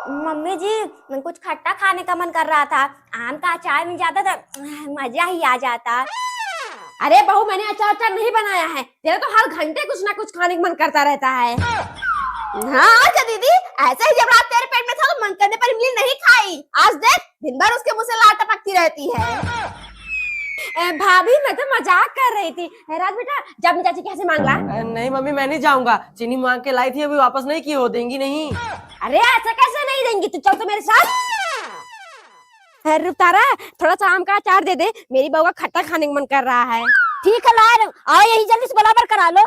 Mummy जी, कुछ खट्टा खाने का मन कर रहा था। आम का अचार मिल जाता तो मजा ही आ जाता। अरे बहू, मैंने अचार नहीं बनाया है। तेरा तो हर घंटे कुछ ना कुछ खाने का मन करता रहता है। हाँ अच्छा दीदी, ऐसे ही जब रात तेरे पेट में था तो मन करने पर इमली नहीं खाई। आज देख, दिन भर उसके मुंह से लार टपकती रहती है। भाभी, मैं तो मजाक कर रही थी। राज बेटा, जब चाची के यहाँ से मांग ला। नहीं मम्मी, मैं नहीं जाऊंगा। चीनी मांग के लाई थी, अभी वापस नहीं की हो, देंगी नहीं। अरे ऐसा कैसे नहीं देंगी? तू चल तो मेरे साथ। रुक तारा, थोड़ा सा आम का अचार दे दे, मेरी बहू का खट्टा खाने का मन कर रहा है। ठीक है, ला रहा हूं। आओ यही जल्दी से बराबर करा लो।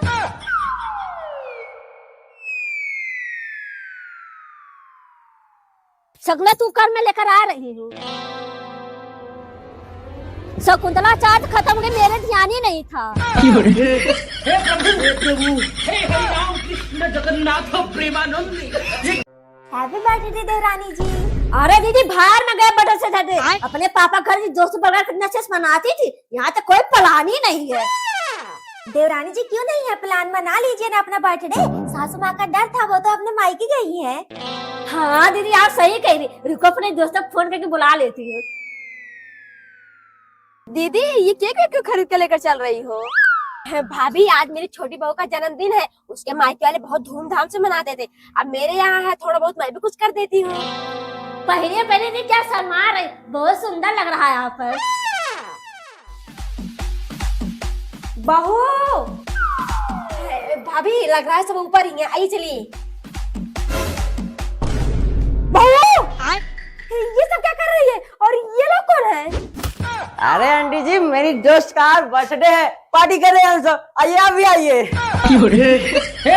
शगला तू कर, मैं लेकर आ रही हूँ। शकुंतला चाट खत्म हो गई, मेरे ध्यान ही नहीं था। हे प्रभु, हे प्रभु, हे हरि राम कृष्ण जगन्नाथ प्रेमानंद। हैप्पी बर्थडे देवरानी जी। अरे दीदी, बाहर में गए बटन से धरते। अपने पापा घर जी दोस्त बगैर कितना अच्छे से मनाती थी, यहाँ तक कोई प्लान ही नहीं है। देवरानी जी क्यों नहीं है प्लान? मना लीजिए ना अपना बर्थडे। सासू माँ का डर था, वो तो अपने मायके गई है। हाँ दीदी, आप सही कह रही। रुको, अपने दोस्तों को फोन करके बुला लेती हूँ। दीदी, ये केक क्यों खरीद के लेकर चल रही हो? भाभी, आज मेरी छोटी बहू का जन्मदिन है। उसके मायके वाले बहुत धूमधाम से मनाते थे। अब मेरे यहाँ है, थोड़ा बहुत मैं भी कुछ कर देती हूँ। पहले पहले नहीं, क्या शर्मा रही? बहुत सुंदर लग रहा है यहाँ पर। बहू, भाभी लग रहा है सब ऊपर ही है। आइए चलिए। बहू, ये सब क्या कर रही है? और ये लोग कौन है? अरे आंटी जी, मेरी दोस्त का बर्थडे है, पार्टी कर रहे हैं हम सब। आइए, आप भी आइए। हे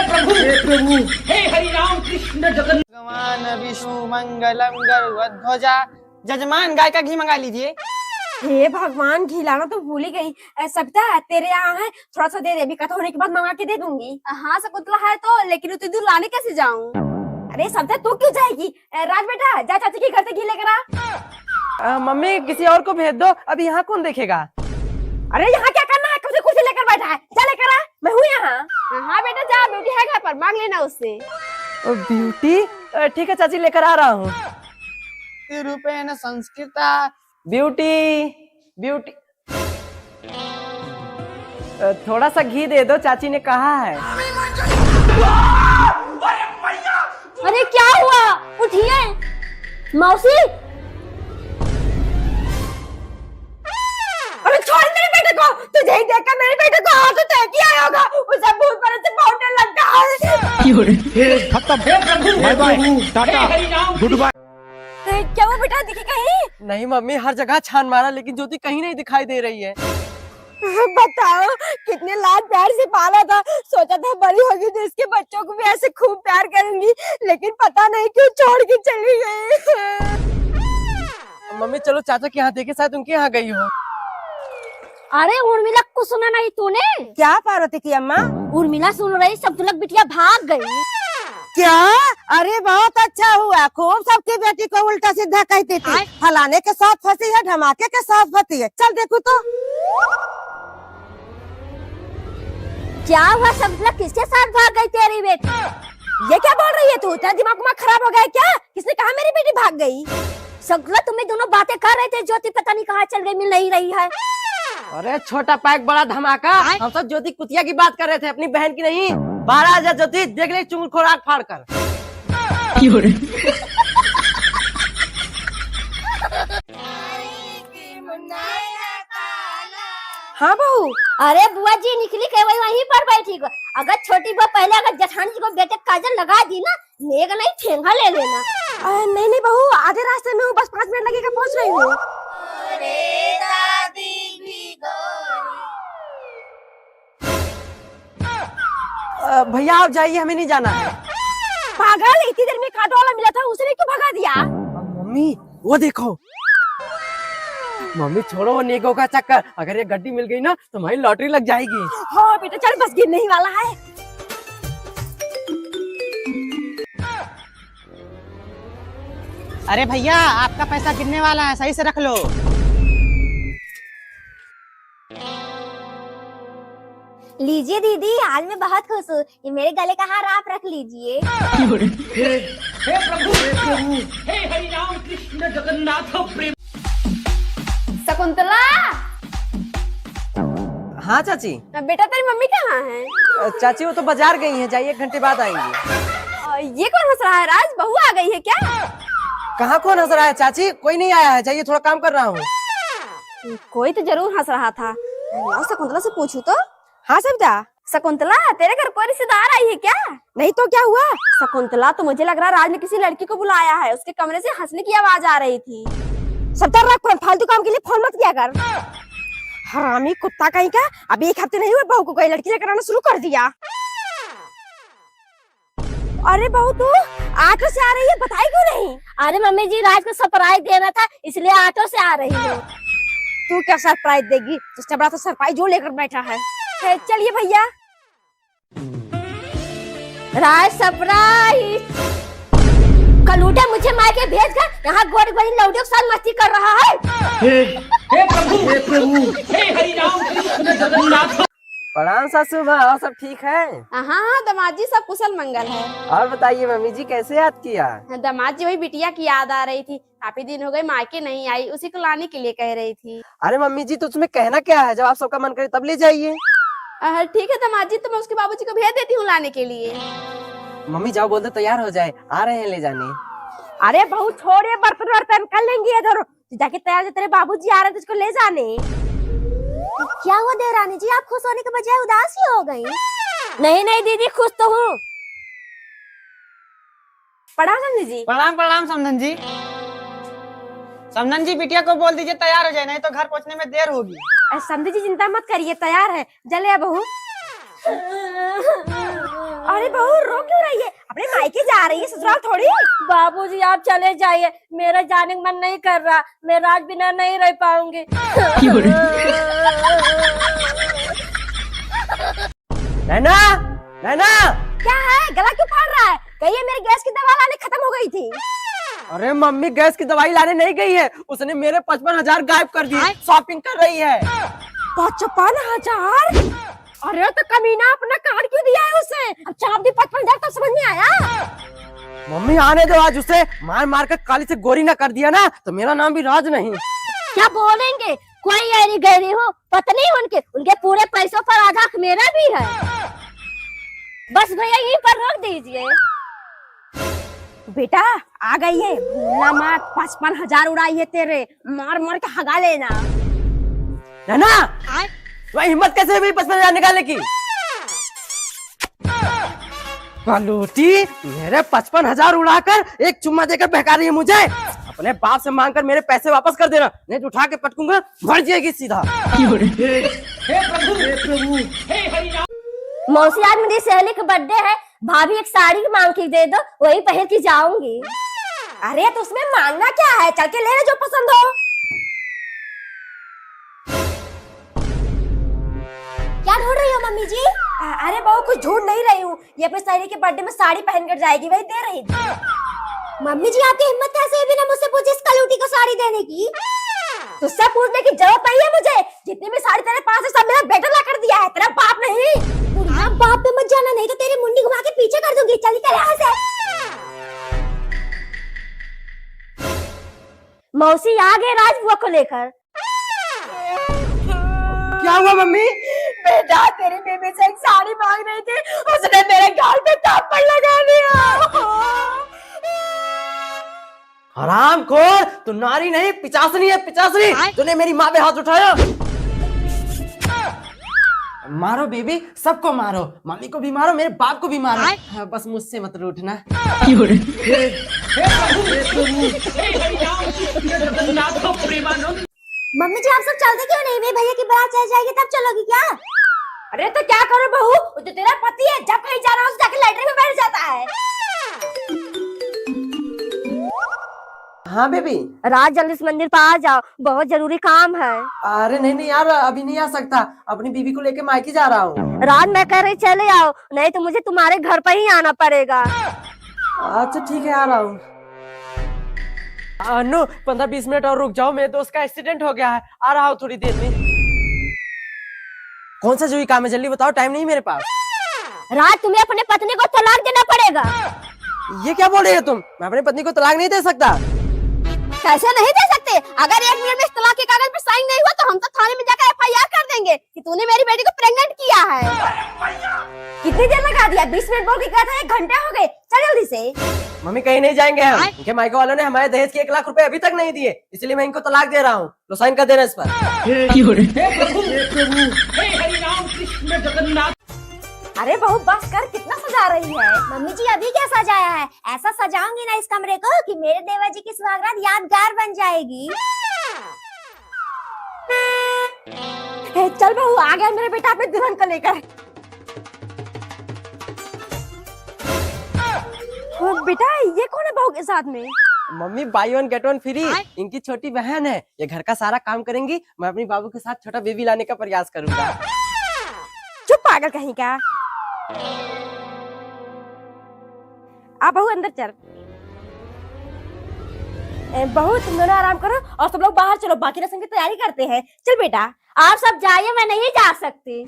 प्रभु, हे प्रभु, हे हरि राम कृष्ण जगन्नाथ। भगवान विष्णु मंगलम गरुध्वजा। जजमान, गाय का घी मंगा लीजिए। हे भगवान, खिलाना तो भूल ही गई। सविता, तेरे यहाँ है, थोड़ा सा दे दे, अभी कथा होने के बाद मंगा के दे दूंगी। हाँ शकुंतला है तो, लेकिन उतनी दूर लाने कैसे जाऊँ? अरे सविता, तू क्यों जाएगी? राज बेटा, जा चाची के घर से घी लेकर आ। मम्मी, किसी और को भेज दो, अभी यहाँ कौन देखेगा? अरे यहाँ क्या करना है? कुछ कुर्सी लेकर बैठा है, जा लेकर आ, मैं हूँ यहाँ। हाँ बेटा जा, ब्यूटी है घर पर, मांग लेना उससे। ब्यूटी? ठीक है चाची, लेकर आ रहा हूँ। रूपेण संस्कृता ब्यूटी ब्यूटी। थोड़ा सा घी दे दो, चाची ने कहा है। अरे क्या हुआ? उठिए मौसी। अरे छोड़ मेरे बेटे को। तुझे ही देखकर मेरे बेटे को हाथ उठा के आया होगा। उसे भूत परत से बहुत डर लगता है। खत्म। हे प्रभु, bye bye, tata, goodbye. क्या वो बेटा दिखी कहीं? नहीं मम्मी, हर जगह छान मारा, लेकिन ज्योति कहीं नहीं दिखाई दे रही है। बताओ, कितने लाड प्यार से पाला था। सोचा था बड़ी होगी तो इसके बच्चों को भी ऐसे खूब प्यार करूंगी, लेकिन पता नहीं क्यों छोड़ के चली गई। मम्मी चलो चाचा के यहाँ देखे, शायद उनके यहाँ गई हो। अरे उर्मिला को सुना नहीं तूने? क्या पार्वती की अम्मा? उर्मिला सुन रही, सब तुलक बिटिया भाग गई। क्या? अरे बहुत अच्छा हुआ, खूब सबकी बेटी को उल्टा सीधा कहती थी। फलाने के साथ फंसी है, धमाके के साथ फंसी है। चल देखो तो क्या हुआ? सब तुलक किसके साथ भाग गई तेरी बेटी? ये क्या बोल रही है तू? तेरा दिमाग खराब हो गया है क्या? किसने कहा मेरी बेटी भाग गई? सब तुलक, तुम्हें दोनों बातें कर रहे थे, ज्योति पता नहीं कहाँ चल गई, मिल नहीं रही है। अरे छोटा पैक बड़ा धमाका, हम सब ज्योति कुतिया की बात कर रहे थे, अपनी बहन की नहीं। 12,000 ज्योति देख ले, चुंगल खोराक फाड़ कर। हाँ बहू। अरे बुआ जी निकली के वहीं पर बैठी गो। अगर छोटी बुआ पहले अगर जेठानी जी को बेटे काजल लगा दी ना, नेग नहीं ठेंगा ले लेना। नहीं नहीं बहू, आधे रास्ते में हूँ, बस 5 मिनट लगेगा, पहुँच रही हूँ। भैया आप जाइए, हमें नहीं जाना है। पागल, इतनी देर में कांटो वाला मिला था, उसने क्यों भगा दिया? मम्मी वो देखो। मम्मी छोड़ो वो नेगो का चक्कर, अगर ये गड्डी मिल गई ना तो हमारी लॉटरी लग जाएगी। हाँ बेटा चल, बस गिरने ही वाला है। अरे भैया, आपका पैसा गिरने वाला है, सही से रख लो। लीजिए दीदी, आज मैं बहुत खुश हूँ। ये मेरे गले का हार आप रख लीजिए। हे प्रभु हे हरि राम कृष्ण जगन्नाथ प्रेम। शकुंतला, हाँ चाची। बेटा तेरी मम्मी कहाँ है? चाची वो तो बाजार गई हैं, जाइए 1 घंटे बाद आएंगी। ये कौन हंस रहा है? राज, बहू आ गई है क्या? कहाँ कौन हंस रहा है चाची? कोई नहीं आया है, जाइए थोड़ा काम कर रहा हूँ। कोई तो जरूर हंस रहा था। और शकुंतला से पूछू तो? हाँ सविता। शकुंतला, तेरे घर कोई रिश्तेदार आई है क्या? नहीं तो क्या हुआ? शकुंतला, तो मुझे लग रहा है राज ने किसी लड़की को बुलाया है। उसके कमरे से हंसने की आवाज आ रही थी। सविता रख, फालतू काम के लिए फोन मत किया कर। हरामी कुत्ता कहीं का। अभी 1 हफ्ते नहीं हुए बहू को कोई लड़की लेकर आना शुरू कर दिया। अरे बहू, तू ऑटो से आ रही है, बताई क्यों नहीं? अरे मम्मी जी, राज को सरप्राइज देना था, इसलिए ऑटो से आ रही हूँ। तू क्या सरप्राइज देगी? जिससे बड़ा तो सरप्राइज जो लेकर बैठा है। चलिए भैया। राज सरप्राइज। कलूटा मुझे मायके भेज कर यहाँ गोरी गोरी लौटियों के साथ मस्ती कर रहा है। हे प्रभु हे हरि राम कृष्ण जगन्नाथ। प्रणाम सासू माँ, और सब ठीक है? हाँ दामाद जी, सब कुशल मंगल है। और बताइए मम्मी जी, कैसे याद किया? दामाद जी, वही बिटिया की याद आ रही थी। काफी दिन हो गए मायके नहीं आई, उसी को लाने के लिए कह रही थी। अरे मम्मी जी, तो तुम्हें कहना क्या है? जब आप सबका मन करे तब ले जाइए। ठीक है दामाद जी, तो मैं उसके बाबूजी को भेज देती हूँ लाने के लिए। मम्मी जाओ, बोल दो तैयार हो जाए, आ रहे हैं ले जाने। अरे बहू छोड़िए, बर्तन वर्तन कर लेंगे इधर। जाके तैयार हो, तेरे बाबूजी आ रहे हैं तुझको ले जाने। क्या हुआ देवरानी जी, आप खुश होने के बजाय उदास ही हो गई? नहीं नहीं दीदी, खुश तो हूँ। प्रणाम समधी जी। प्रणाम प्रणाम समधन जी। समधन जी, बिटिया को बोल दीजिए तैयार हो जाए, नहीं तो घर पहुंचने में देर होगी। समधी जी चिंता मत करिए, तैयार है। जले बहू। अरे बहू, रो क्यों रही है? अपने मायके जा रही है, ससुराल थोड़ी। बाबूजी आप चले जाइए, मेरा जाने का मन नहीं कर रहा। मैं राज बिना नहीं रह पाऊंगी। नैना, नैना। क्या है? गला क्यों फाड़ रहा है? कहिए मेरे गैस की दवा लाने खत्म हो गई थी। अरे मम्मी गैस की दवाई लाने नहीं गई है, उसने मेरे 55,000 गायब कर दिए। शॉपिंग कर रही है। 55,000? अरे तो कमीना अपना कार्ड क्यों दिया है उसे? अब चाप दी 55,000 तब समझ में आया। मम्मी आने दो, आज उसे मार मार कर काली से गोरी ना कर दिया ना तो मेरा नाम भी राज नहीं। क्या बोलेंगे? कोई ऐरी गहरी हो पत्नी उनके पूरे पैसों पर आधा हक मेरा भी है। बस भैया यहीं पर रोक दीजिए। बेटा आ गई है, भूलना मत। 55,000 उड़ाई है तेरे, मार मार के हगा लेना। नैना, तुम्हारी हिम्मत कैसे हुई 55,000 निकालने की? कलूटी, मेरे 55,000 उड़ाकर एक चुम्मा देकर बहका रही है मुझे। अपने बाप से मांगकर मेरे पैसे वापस कर देना, नहीं तो उठा के पटकूंगा, मर जाएगी सीधा। हे प्रभु हे हरि राम। मौसी, आज मेरी सहेली का बर्थडे है, भाभी एक साड़ी मांग के दे दो, वही पहन के जाऊंगी। अरे तो उसमें मांगना क्या है? चल के ले ले जो पसंद हो। क्या ढूंढ रही हो मम्मी जी? अरे बहू, कुछ ढूंढ नहीं रही हूँ। ये अपने सहेली के बर्थडे में साड़ी पहन कर जाएगी, वही दे रही थी। मम्मी जी, आपकी हिम्मत कैसे बिना मुझसे पूछे इस कलूटी को साड़ी देने की? तुझसे पूछने की जरूरत नहीं है मुझे। जितनी भी साड़ी तेरे पास है सब मेरा बेटा ला कर दिया है, तेरा बाप नहीं। बुढ़िया, बाप पे मत जाना, नहीं तो तेरी मुंडी घुमा के पीछे कर दूंगी। चल निकल यहाँ से। मौसी आ गए राज बुआ को लेकर। क्या हुआ मम्मी? बेटा तेरी बेबी से एक साड़ी मांग रही थी, उसने मेरे गाल पे थप्पड़ लगा दिया। हरामखोर, तू नारी नहीं पिचासनी है, पिचासनी। तूने मेरी माँ पे हाथ उठाया। मारो बेबी, सबको मारो, मम्मी को भी मारो, मेरे बाप को भी मारो। हाँ, बस मुझसे मत रूठना। हे प्रभु हे हरि राम कृष्ण जगन्नाथ प्रेमानंद। मम्मी जी, आप सब चलते क्यों नहीं? मेरे भैया की बारात चल जाएगी तब चलोगी क्या? अरे तो क्या करो बहू, वो तो तेरा पति है, जब कहीं जाना हो जाके लैट्रिन में बैठ जाता है। हाँ बेबी। राज, जल्दी इस मंदिर पर आ जाओ, बहुत जरूरी काम है। अरे नहीं नहीं यार, अभी नहीं आ सकता, अपनी बीबी को लेके मायके जा रहा हूँ। राज, मैं कह रही चले आओ, नहीं तो मुझे तुम्हारे घर पर ही आना पड़ेगा। अच्छा ठीक है, आ रहा हूँ। अनु, 15-20 मिनट और रुक जाओ, मेरे दोस्त का एक्सीडेंट हो गया है, आ रहा हूँ थोड़ी देर में। कौन सा जरूरी काम है, जल्दी बताओ, टाइम नहीं मेरे पास। राज, तुम्हें अपने पत्नी को तलाक देना पड़ेगा। ये क्या बोल रही है तुम? मैं अपनी पत्नी को तलाक नहीं दे सकता। कैसे नहीं दे सकते? अगर 1 मिनट में इस तलाक के कागज पर साइन नहीं हुआ तो हम तो थाने में जाकर FIR कर देंगे कि तूने मेरी बेटी को प्रेग्नेंट किया है। कितनी देर लगा दिया? 20 मिनट बोल के गया था, 1 घंटे हो गए। चल जल्दी से। मम्मी कहीं नहीं जाएंगे हम। इनके मायके वालों ने हमारे दहेज के 1 लाख रुपए अभी तक नहीं दिए, इसलिए मैं इनको तलाक दे रहा हूँ। तो साइन कर देना इस पर। हे प्रभु, हे हरि राम कृष्ण जगन्नाथ। अरे बहू बस कर, कितना सजा रही है? मम्मी जी अभी क्या सजाया है? ऐसा सजाऊंगी ना इस कमरे को कि मेरे देवर जी की सुहागरात यादगार बन जाएगी। चल बहू, आ गया मेरे बेटा अपने दुल्हन को लेकर। बेटा ये कौन है बहू के साथ में? Mummy buy 1 get 1 free. इनकी छोटी बहन है, ये घर का सारा काम करेंगी। मैं अपनी बाबू के साथ छोटा बेबी लाने का प्रयास करूंगा। चुप पागल कहीं का। आ बहू अंदर चल। बहू तुम दोनों आराम करो और सब लोग बाहर चलो, बाकी रस्म की तैयारी करते हैं। चल बेटा। आप सब जाइए, मैं नहीं जा सकती।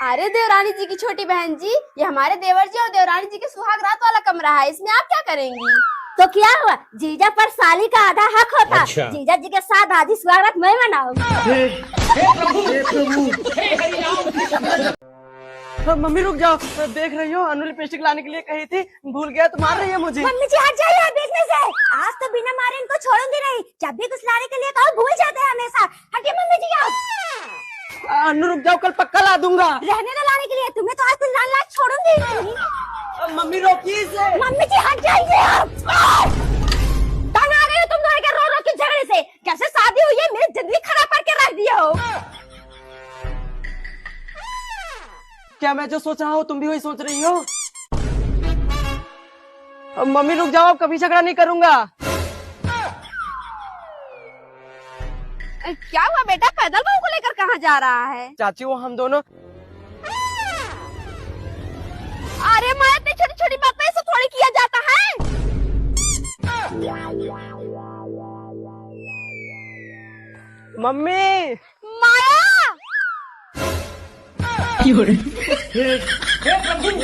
अरे देवरानी जी की छोटी बहन जी, ये हमारे देवर जी और देवरानी जी के सुहागरात वाला कमरा है, इसमें आप क्या करेंगी? तो क्या हुआ, जीजा पर साली का आधा हक होता। अच्छा। जीजा जी के साथ आधी सुहागरात मैं मनाऊंगी। हे प्रभु, हे हरि राम कृष्ण। मम्मी रुक जाओ, देख रही हो अनु लिपस्टिक लाने के लिए कही थी, भूल गया तो मार रही है मुझे। मम्मी जी हट जाइए देखने से। आज तो बिना मारे इनको छोड़ूंगी नहीं। जब भी कुछ लाने के लिए कहो भूल जाते हैं हमेशा। हटिए मम्मी जी आप। अनु रुक जाओ, कल पक्का ला दूंगा। रहने दो लाने के लिए, तुम्हें तो आज कुछ लाने लायक छोड़ूंगी ही नहीं। मम्मी रोकिए इसे। मम्मी जी हट जाइए आप। तंग आ गई हो तुम दोनों के रो रो के झगड़े से। कैसे शादी हुई है, मेरी जिंदगी खराब करके रख दिया हो। क्या मैं जो सोच रहा हूँ तुम भी वही सोच रही हो? मम्मी रुक जाओ, अब कभी झगड़ा नहीं करूंगा। क्या हुआ बेटा, पैदल बहू को लेकर कहाँ जा रहा है? चाची वो हम दोनों। अरे माँ, इतनी छोटी छोटी बात पे ऐसे थोड़ी किया जाता है। मम्मी माया हे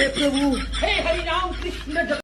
प्रभु, हे हरि राम कृष्ण जगन्नाथ।